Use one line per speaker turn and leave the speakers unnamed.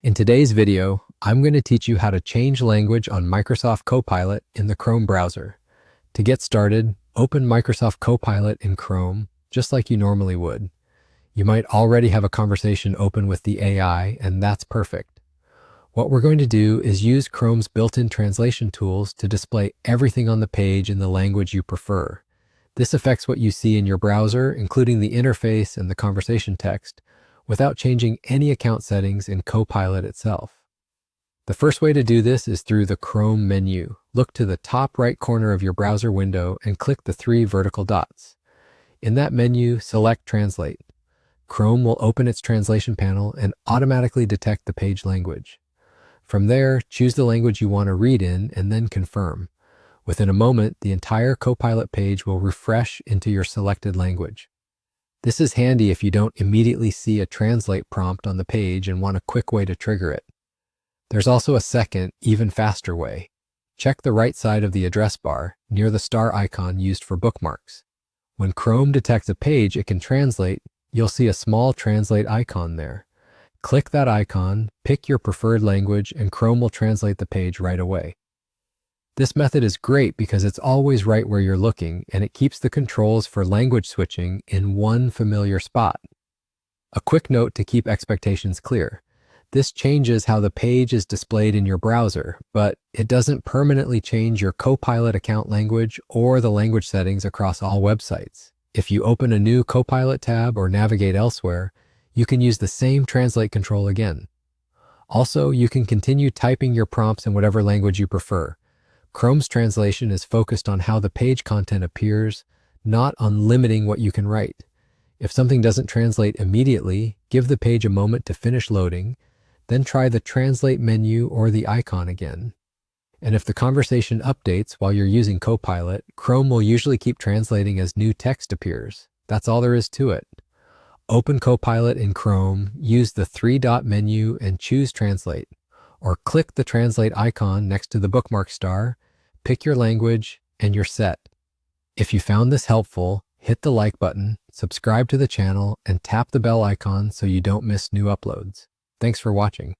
In today's video, I'm going to teach you how to change language on Microsoft Copilot in the Chrome browser. To get started, open Microsoft Copilot in Chrome, just like you normally would. You might already have a conversation open with the AI, and that's perfect. What we're going to do is use Chrome's built-in translation tools to display everything on the page in the language you prefer. This affects what you see in your browser, including the interface and the conversation text, without changing any account settings in Copilot itself. The first way to do this is through the Chrome menu. Look to the top right corner of your browser window and click the three vertical dots. In that menu, select Translate. Chrome will open its translation panel and automatically detect the page language. From there, choose the language you want to read in and then confirm. Within a moment, the entire Copilot page will refresh into your selected language. This is handy if you don't immediately see a translate prompt on the page and want a quick way to trigger it. There's also a second, even faster way. Check the right side of the address bar, near the star icon used for bookmarks. When Chrome detects a page it can translate, you'll see a small translate icon there. Click that icon, pick your preferred language, and Chrome will translate the page right away. This method is great because it's always right where you're looking, and it keeps the controls for language switching in one familiar spot. A quick note to keep expectations clear. This changes how the page is displayed in your browser, but it doesn't permanently change your Copilot account language or the language settings across all websites. If you open a new Copilot tab or navigate elsewhere, you can use the same translate control again. Also, you can continue typing your prompts in whatever language you prefer. Chrome's translation is focused on how the page content appears, not on limiting what you can write. If something doesn't translate immediately, give the page a moment to finish loading, then try the translate menu or the icon again. And if the conversation updates while you're using Copilot, Chrome will usually keep translating as new text appears. That's all there is to it. Open Copilot in Chrome, use the three-dot menu and choose Translate, or click the translate icon next to the bookmark star, pick your language, and you're set. If you found this helpful, hit the like button, subscribe to the channel, and tap the bell icon so you don't miss new uploads. Thanks for watching.